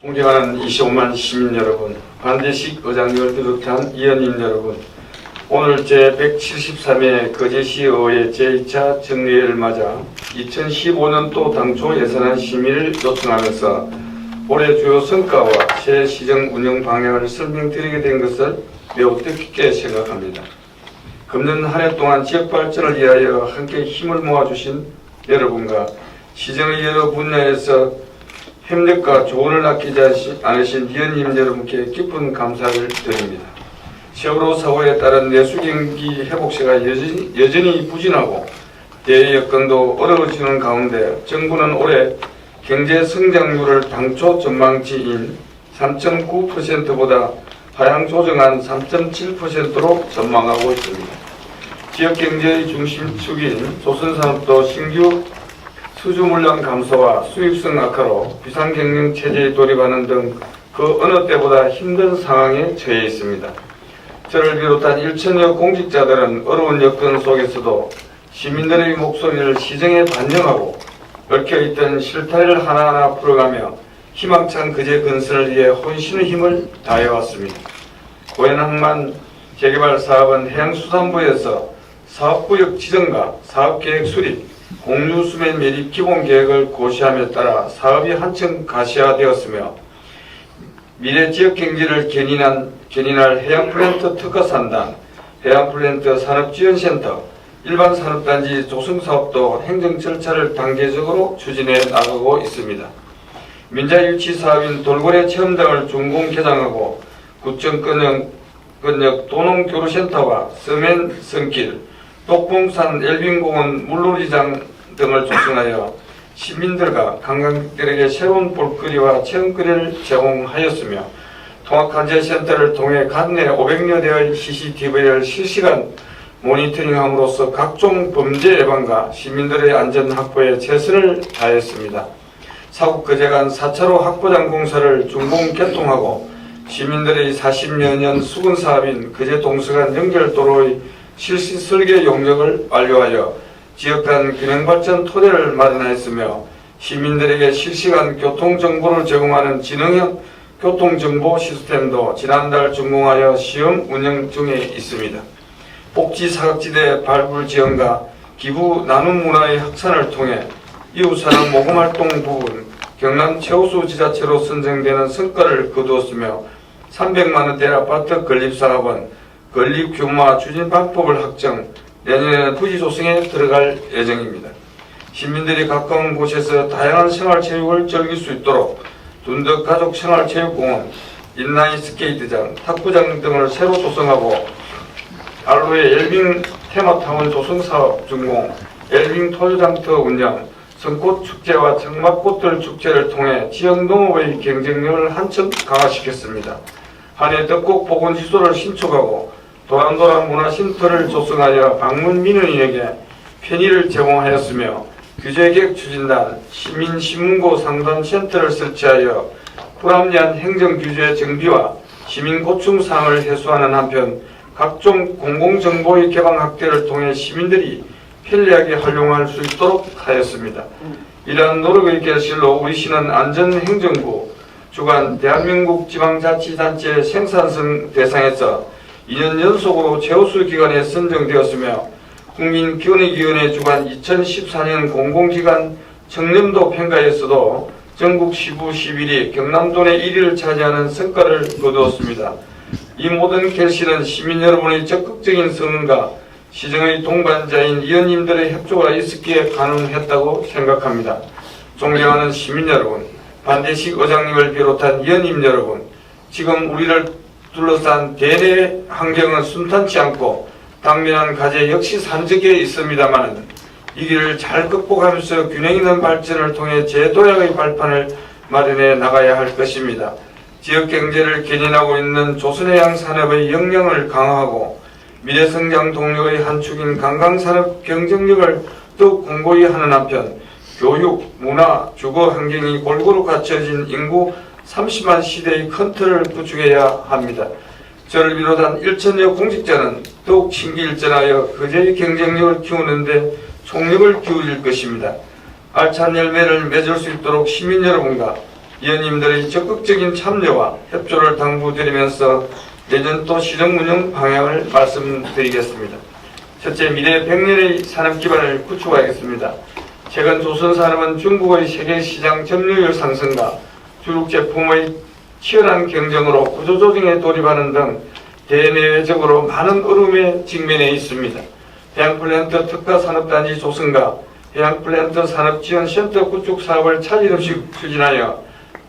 존경하는 25만 시민 여러분, 반대식 의장님을 비롯한 의원님 여러분, 오늘 제173회 거제시의회 제2차 정례를 맞아 2015년도 당초 예산안 심의를 요청하면서 올해 주요 성과와 새 시정 운영 방향을 설명드리게 된 것을 매우 뜻깊게 생각합니다. 금년 한 해 동안 지역 발전을 위하여 함께 힘을 모아주신 여러분과 시정의 여러 분야에서 협력과 조언을 아끼지 않으신 위원님 여러분께 깊은 감사를 드립니다. 세월호 사고에 따른 내수 경기 회복세가 여전히 부진하고 대외 여건도 어려워지는 가운데 정부는 올해 경제 성장률을 당초 전망치인 3.9%보다 하향 조정한 3.7%로 전망하고 있습니다. 지역 경제의 중심축인 조선산업도 신규 수주 물량 감소와 수입성 악화로 비상경영 체제에 돌입하는 등 그 어느 때보다 힘든 상황에 처해 있습니다. 저를 비롯한 1천여 공직자들은 어려운 여건 속에서도 시민들의 목소리를 시정에 반영하고 얽혀있던 실타래를 하나하나 풀어가며 희망찬 거제 건설을 위해 혼신의 힘을 다해왔습니다. 고현항만 재개발 사업은 해양수산부에서 사업구역 지정과 사업계획 수립, 공유수면 매립 기본계획을 고시함에 따라 사업이 한층 가시화되었으며 미래 지역경제를 견인할 해양플랜트 특화산단, 해양플랜트 산업지원센터, 일반산업단지 조성사업도 행정 절차를 단계적으로 추진해 나가고 있습니다. 민자유치사업인 돌고래 체험장을 준공 개장하고 구청권역 도농교류센터와 서면 성길, 독봉산 엘빈공원 물놀이장 등을 조성하여 시민들과 관광객들에게 새로운 볼거리와 체험거리를 제공하였으며 통합관제센터를 통해 관내 500여 대의 CCTV를 실시간 모니터링함으로써 각종 범죄 예방과 시민들의 안전 확보에 최선을 다했습니다. 사국 거제간 4차로 확보장 공사를 준공 개통하고 시민들의 40여 년 수건 사업인 거제 동서간 연결도로의 실시 설계 용역을 완료하여 지역 간 균형 발전 토대를 마련하였으며 시민들에게 실시간 교통정보를 제공하는 지능형 교통정보 시스템도 지난달 준공하여 시험 운영 중에 있습니다. 복지사각지대 발굴 지원과 기부 나눔 문화의 확산을 통해 이웃사랑 모금활동 부분 경남 최우수 지자체로 선정되는 성과를 거두었으며 300만원대 아파트 건립사업은 건립 규모와 추진 방법을 확정, 내년에는 부지 조성에 들어갈 예정입니다. 시민들이 가까운 곳에서 다양한 생활체육을 즐길 수 있도록 둔덕 가족 생활체육공원, 인라인 스케이트장, 탁구장 등을 새로 조성하고 알로에 엘빙 테마타운 조성사업 준공, 엘빙 토요장터 운영, 성꽃축제와 청막꽃들 축제를 통해 지역 농업의 경쟁력을 한층 강화시켰습니다. 한해 덕곡 보건시설을 신축하고 도란도란 문화쉼터를 조성하여 방문 민원인에게 편의를 제공하였으며 규제개혁 추진단, 시민신문고 상담센터를 설치하여 불합리한 행정규제 정비와 시민고충사항을 해소하는 한편 각종 공공정보의 개방 확대를 통해 시민들이 편리하게 활용할 수 있도록 하였습니다. 이러한 노력의 결실로 우리 시는 안전행정부 주관 대한민국 지방자치단체 생산성 대상에서 2년 연속으로 최우수 기관에 선정되었으며 국민기원회위원회 주관 2014년 공공기관 청렴도 평가에서도 전국 시부 11위, 경남도 내 1위를 차지하는 성과를 거두었습니다. 이 모든 결실은 시민 여러분의 적극적인 성원과 시정의 동반자인 위원님들의 협조가 있었기에 가능했다고 생각합니다. 존경하는 시민 여러분, 반대식 의장님을 비롯한 위원님 여러분, 지금 우리를 둘러싼 대내 환경은 순탄치 않고 당면한 과제 역시 산적에 있습니다만 이 길을 잘 극복하면서 균형 있는 발전을 통해 재도약의 발판을 마련해 나가야 할 것입니다. 지역 경제를 견인하고 있는 조선해양 산업의 역량을 강화하고 미래성장 동력의 한 축인 관광산업 경쟁력을 더욱 공고히 하는 한편 교육, 문화, 주거 환경이 골고루 갖춰진 인구 30만 시대의 큰 틀을 구축해야 합니다. 저를 비롯한 1천여 공직자는 더욱 신기일전하여 거제의 경쟁력을 키우는 데 총력을 기울일 것입니다. 알찬 열매를 맺을 수 있도록 시민 여러분과 위원님들의 적극적인 참여와 협조를 당부드리면서 내년도 시정 운영 방향을 말씀드리겠습니다. 첫째, 미래 100년의 산업 기반을 구축하겠습니다. 최근 조선산업은 중국의 세계시장 점유율 상승과 주력 제품의 치열한 경쟁으로 구조조정에 돌입하는 등 대내외적으로 많은 어려움에 직면해 있습니다. 해양플랜트 특화산업단지 조성과 해양플랜트 산업지원센터 구축 사업을 차질 없이 추진하여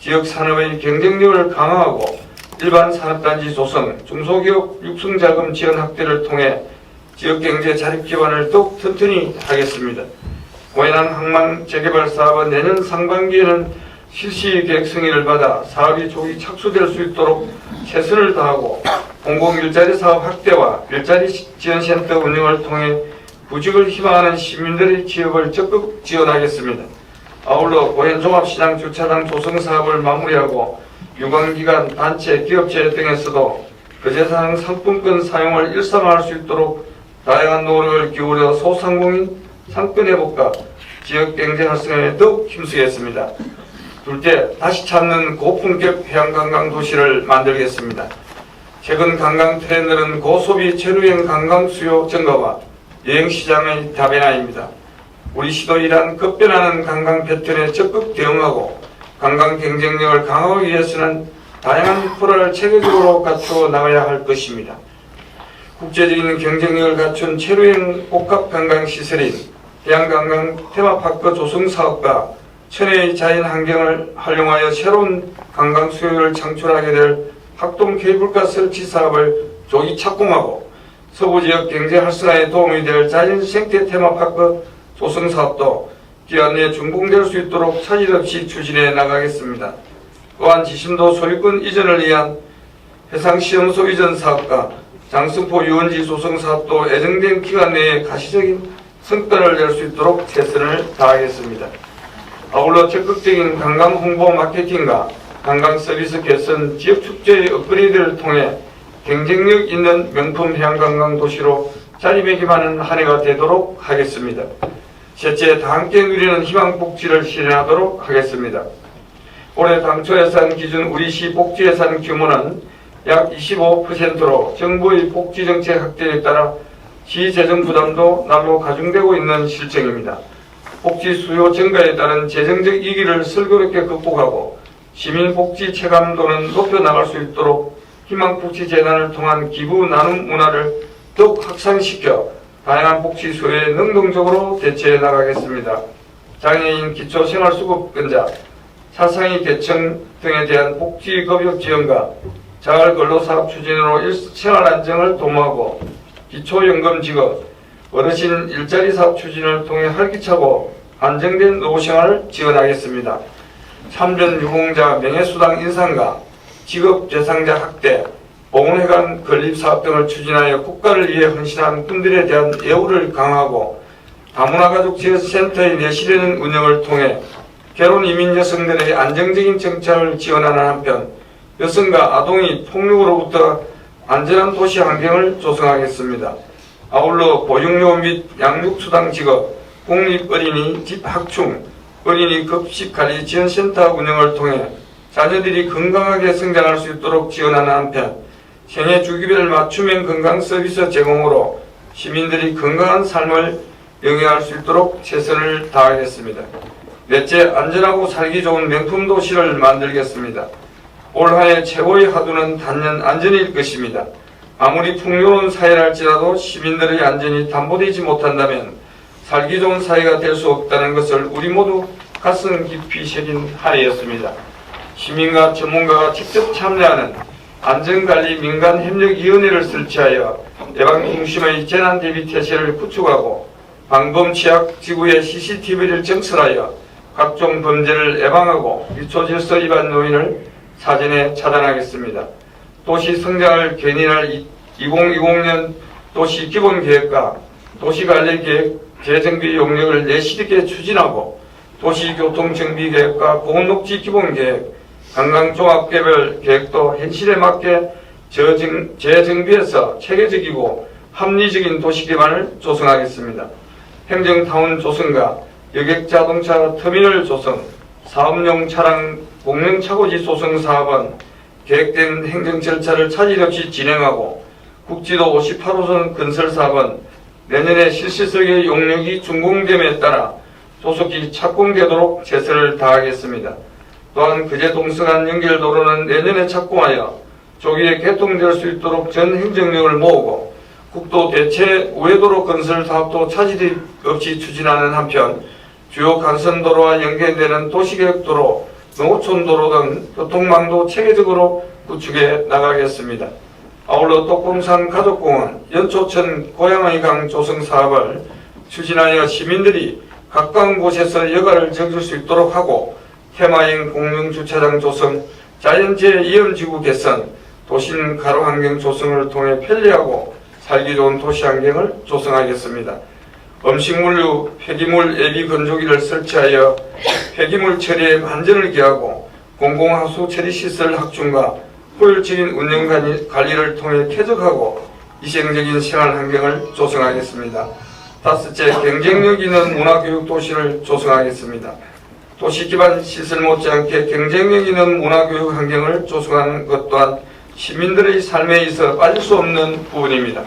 지역산업의 경쟁력을 강화하고 일반 산업단지 조성, 중소기업 육성자금 지원 확대를 통해 지역경제 자립 기반을 더욱 튼튼히 하겠습니다. 고해안 항만 재개발 사업은 내년 상반기에는 실시 계획 승인을 받아 사업이 조기 착수될 수 있도록 최선을 다하고 공공일자리 사업 확대와 일자리 지원센터 운영을 통해 구직을 희망하는 시민들의 취업을 적극 지원하겠습니다. 아울러 고현 종합시장 주차장 조성 사업을 마무리하고 유관기관, 단체, 기업체 등에서도 거제상 상품권 사용을 일상화할 수 있도록 다양한 노력을 기울여 소상공인 상권 회복과 지역 경제 활성화에 더욱 힘쓰겠습니다. 둘째, 다시 찾는 고품격 해양관광 도시를 만들겠습니다. 최근 관광 트렌드는 고소비 체류형 관광 수요 증가와 여행시장의 다변화입니다. 우리 시도 이러한 급변하는 관광 패턴에 적극 대응하고 관광 경쟁력을 강화하기 위해서는 다양한 인프라를 체계적으로 갖추어 나가야 할 것입니다. 국제적인 경쟁력을 갖춘 체류형 복합 관광 시설인 해양관광 테마파크 조성 사업과 천혜의 자연 환경을 활용하여 새로운 관광 수요를 창출하게 될 학동 케이블카 설치 사업을 조기 착공하고 서부지역 경제 활성화에 도움이 될 자연 생태 테마파크 조성 사업도 기간 내에 준공될 수 있도록 차질 없이 추진해 나가겠습니다. 또한 지심도 소유권 이전을 위한 해상시험소 이전 사업과 장승포 유원지 조성 사업도 예정된 기간 내에 가시적인 성과를 낼 수 있도록 최선을 다하겠습니다. 아울러 적극적인 관광 홍보 마케팅과 관광 서비스 개선, 지역 축제의 업그레이드를 통해 경쟁력 있는 명품 해양관광 도시로 자리매김하는 한 해가 되도록 하겠습니다. 셋째, 다 함께 누리는 희망복지를 실현하도록 하겠습니다. 올해 당초 예산 기준 우리 시 복지 예산 규모는 약 25%로 정부의 복지정책 확대에 따라 시 재정 부담도 날로 가중되고 있는 실정입니다. 복지 수요 증가에 따른 재정적 위기를 슬기롭게 극복하고 시민 복지 체감도는 높여나갈 수 있도록 희망복지재단을 통한 기부 나눔 문화를 더욱 확산시켜 다양한 복지 수요에 능동적으로 대처해 나가겠습니다. 장애인 기초생활수급권자, 사상위 계층 등에 대한 복지급여 지원과 자활근로사업 추진으로 생활 안정을 도모하고 기초연금 지급, 어르신 일자리 사업 추진을 통해 활기차고 안정된 노후생활을 지원하겠습니다. 참전 유공자 명예수당 인상과 직업 대상자 확대, 보훈회관 건립사업 등을 추진하여 국가를 위해 헌신한 분들에 대한 예우를 강화하고 다문화가족지원센터의 내실에는 운영을 통해 결혼 이민 여성들의 안정적인 정착을 지원하는 한편 여성과 아동이 폭력으로부터 안전한 도시 환경을 조성하겠습니다. 아울러 보육료 및 양육수당 지급, 공립어린이 집학충, 어린이 급식관리 지원센터 운영을 통해 자녀들이 건강하게 성장할 수 있도록 지원하는 한편 생애 주기별 맞춤형 건강 서비스 제공으로 시민들이 건강한 삶을 영위할 수 있도록 최선을 다하겠습니다. 넷째, 안전하고 살기 좋은 명품 도시를 만들겠습니다. 올 한해 최고의 화두는 단연 안전일 것입니다. 아무리 풍요로운 사회랄지라도 시민들의 안전이 담보되지 못한다면 살기 좋은 사회가 될 수 없다는 것을 우리 모두 가슴 깊이 새긴 한 해였습니다. 시민과 전문가가 직접 참여하는 안전관리 민간협력위원회를 설치하여 예방 중심의 재난대비 태세를 구축하고 방범 취약 지구의 CCTV를 정설하여 각종 범죄를 예방하고 기초질서 위반 요인을 사전에 차단하겠습니다. 도시 성장을 견인할 2020년 도시기본계획과 도시관리계획 재정비 용역을 내실있게 추진하고 도시교통정비계획과 공업녹지 기본계획, 관광종합개발 계획도 현실에 맞게 재정비해서 체계적이고 합리적인 도시기반을 조성하겠습니다. 행정타운 조성과 여객자동차 터미널 조성, 사업용 차량 공영 차고지 소송 사업은 계획된 행정 절차를 차질 없이 진행하고 국지도 58호선 건설 사업은 내년에 실시설계 용역이 준공됨에 따라 조속히 착공되도록 최선을 다하겠습니다. 또한 그제 동서간 연결도로는 내년에 착공하여 조기에 개통될 수 있도록 전 행정력을 모으고 국도 대체 우회도로 건설 사업도 차질 없이 추진하는 한편 주요 간선도로와 연계되는 도시계획도로, 농어촌도로 등 교통망도 체계적으로 구축해 나가겠습니다. 아울러 똑봉산 가족공원, 연초천 고양이강 조성 사업을 추진하여 시민들이 가까운 곳에서 여가를 즐길 수 있도록 하고 테마인 공영주차장 조성, 자연재해 위험지구 개선, 도심 가로환경 조성을 통해 편리하고 살기 좋은 도시환경을 조성하겠습니다. 음식물류 폐기물 예비 건조기를 설치하여 폐기물 처리에 만전을 기하고 공공하수 처리시설 확충과 효율적인 운영 관리를 통해 쾌적하고 위생적인 생활환경을 조성하겠습니다. 다섯째, 경쟁력 있는 문화교육 도시를 조성하겠습니다. 도시 기반 시설 못지않게 경쟁력 있는 문화교육 환경을 조성하는 것 또한 시민들의 삶에 있어 빠질 수 없는 부분입니다.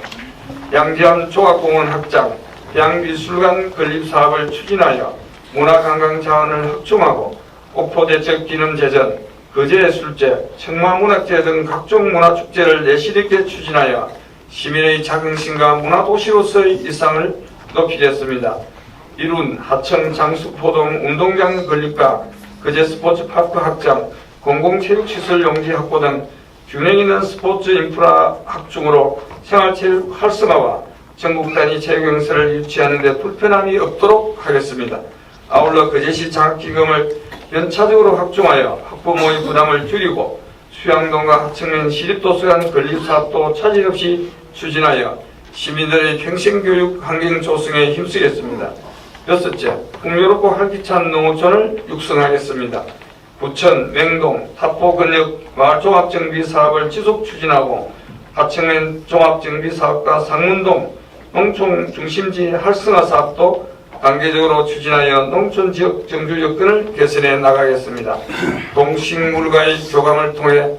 양지암 종합공원 확장, 양미술관 건립 사업을 추진하여 문화관광 자원을 확충하고 옥포대첩 기념 제전, 거제예술제, 청마문학제 등 각종 문화축제를 내실 있게 추진하여 시민의 자긍심과 문화도시로서의 일상을 높이겠습니다. 이룬 하청 장수포동 운동장 건립과 거제 스포츠파크 확장, 공공체육시설 용지 확보 등 균형 있는 스포츠 인프라 확충으로 생활체육 활성화와 전국 단위 체육행사를 유치하는 데 불편함이 없도록 하겠습니다. 아울러 거제시 장학기금을 연차적으로 확충하여 학부모의 부담을 줄이고 수양동과 하청면 시립도서관 건립사업도 차질 없이 추진하여 시민들의 평생교육 환경 조성에 힘쓰겠습니다. 여섯째, 풍요롭고 활기찬 농어촌을 육성하겠습니다. 부천, 맹동, 타포 근역 마을종합정비 사업을 지속 추진하고 하청면 종합정비 사업과 상문동 농촌 중심지 활성화 사업도 단계적으로 추진하여 농촌 지역 정주 여건을 개선해 나가겠습니다. 동식물과의 교감을 통해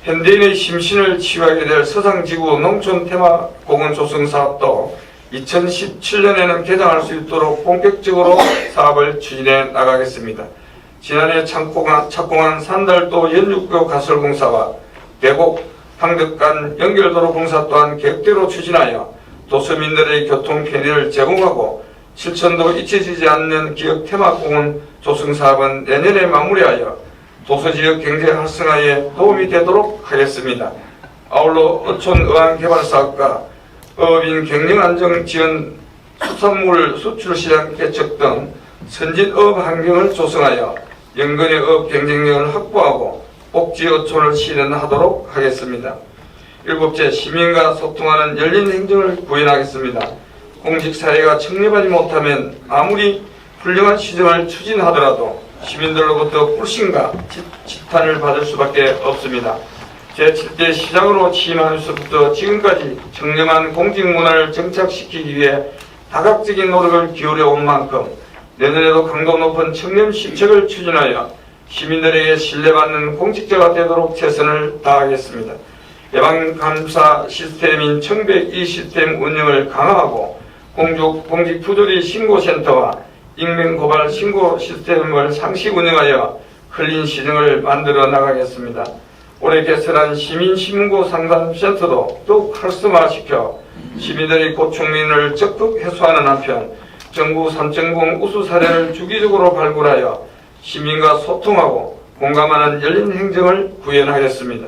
현대인의 심신을 치유하게 될 서상지구 농촌 테마 공원 조성 사업도 2017년에는 개장할 수 있도록 본격적으로 사업을 추진해 나가겠습니다. 지난해 착공한 산달도 연육교 가설공사와 계곡 황덕간 연결도로 공사 또한 계획대로 추진하여 도서민들의 교통 편의를 제공하고 실천도 잊혀지지 않는 기업 테마공원 조성 사업은 내년에 마무리하여 도서지역 경제 활성화에 도움이 되도록 하겠습니다. 아울러 어촌 어항개발 사업과 어업인 경영안정 지원, 수산물 수출시장 개척 등 선진 어업 환경을 조성하여 연근의 어업 경쟁력을 확보하고 복지 어촌을 실현하도록 하겠습니다. 일곱째, 시민과 소통하는 열린 행정을 구현하겠습니다. 공직사회가 청렴하지 못하면 아무리 훌륭한 시정을 추진하더라도 시민들로부터 불신과 지탄을 받을 수밖에 없습니다. 제7대 시장으로 취임하면서부터 지금까지 청렴한 공직문화를 정착시키기 위해 다각적인 노력을 기울여 온 만큼 내년에도 강도 높은 청렴 시책을 추진하여 시민들에게 신뢰받는 공직자가 되도록 최선을 다하겠습니다. 예방감사 시스템인 청백 이 시스템 운영을 강화하고 공직 부조리 신고센터와 익명고발 신고 시스템을 상시 운영하여 흘린 시정을 만들어 나가겠습니다. 올해 개설한 시민신문고 상담센터도 더욱 활성화시켜 시민들의 고충민을 적극 해소하는 한편 정부 3.0 우수 사례를 주기적으로 발굴하여 시민과 소통하고 공감하는 열린 행정을 구현하겠습니다.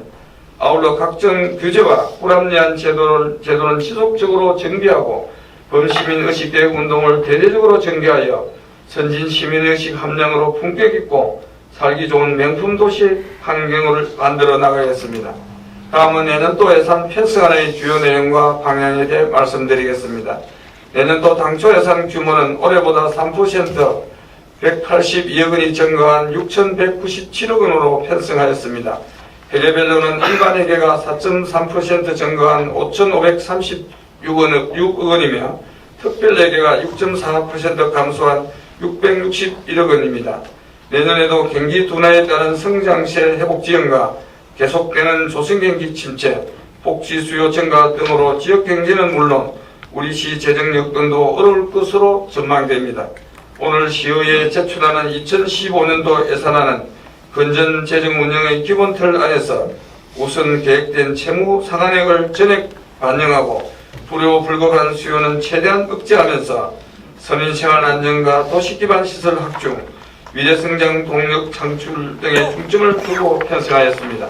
아울러 각종 규제와 불합리한 제도는 지속적으로 정비하고 범시민의식 대응 운동을 대대적으로 전개하여 선진 시민의식 함량으로 품격 있고 살기 좋은 명품 도시 환경을 만들어 나가겠습니다. 다음은 내년도 예산 편성안의 주요 내용과 방향에 대해 말씀드리겠습니다. 내년도 당초 예산 규모는 올해보다 3% 182억 원이 증가한 6,197억 원으로 편성하였습니다. 회계별로는 일반 회계가 4.3% 증가한 5,536억 원이며 특별 회계가 6.4% 감소한 661억 원입니다. 내년에도 경기 둔화에 따른 성장세 회복 지연과 계속되는 조선경기 침체, 복지 수요 증가 등으로 지역 경제는 물론 우리 시 재정 여건도 어려울 것으로 전망됩니다. 오늘 시의회에 제출하는 2015년도 예산안은 건전 재정 운영의 기본틀 안에서 우선 계획된 채무 상환액을 전액 반영하고 불효불급한 수요는 최대한 억제하면서 서민생활 안정과 도시기반 시설 확충, 미래성장 동력 창출 등의 중점을 두고 편성하였습니다.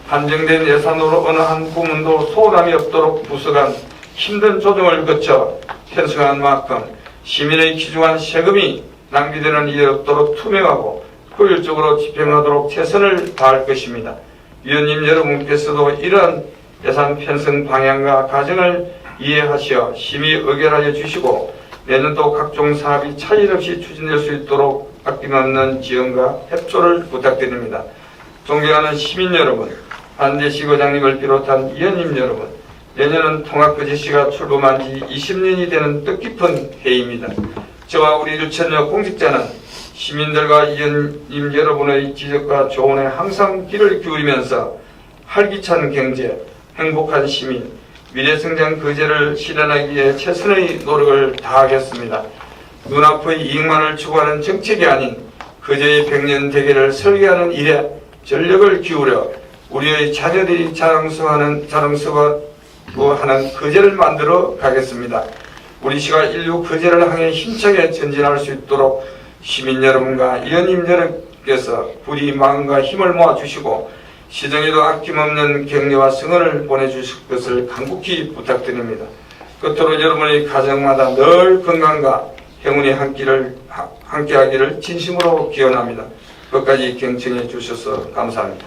한정된 예산으로 어느 한 부문도 소홀함이 없도록 부서간 힘든 조정을 거쳐 편성한 만큼 시민의 귀중한 세금이 낭비되는 일이 없도록 투명하고 효율적으로 집행하도록 최선을 다할 것입니다. 위원님 여러분께서도 이러한 예산 편성 방향과 과정을 이해하시어 심히 의결하여 주시고 내년도 각종 사업이 차질 없이 추진될 수 있도록 아낌없는 지원과 협조를 부탁드립니다. 존경하는 시민 여러분, 안대시의장님을 비롯한 위원님 여러분, 내년은 통합거제시가 출범한 지 20년이 되는 뜻깊은 해입니다. 저와 우리 유천여 공직자는 시민들과 위원님 여러분의 지적과 조언에 항상 귀를 기울이면서 활기찬 경제, 행복한 시민, 미래성장 거제를 실현하기 위해 최선의 노력을 다하겠습니다. 눈앞의 이익만을 추구하는 정책이 아닌 거제의 백년 대계를 설계하는 일에 전력을 기울여 우리의 자녀들이 자랑스러워하는 거제를 만들어 가겠습니다. 우리 시가 인류 거제를 향해 힘차게 전진할 수 있도록 시민 여러분과 위원님 여러분께서 부디 마음과 힘을 모아주시고 시정에도 아낌없는 격려와 성원을 보내주실 것을 간곡히 부탁드립니다. 끝으로 여러분의 가정마다 늘 건강과 행운이 함께하기를 진심으로 기원합니다. 끝까지 경청해 주셔서 감사합니다.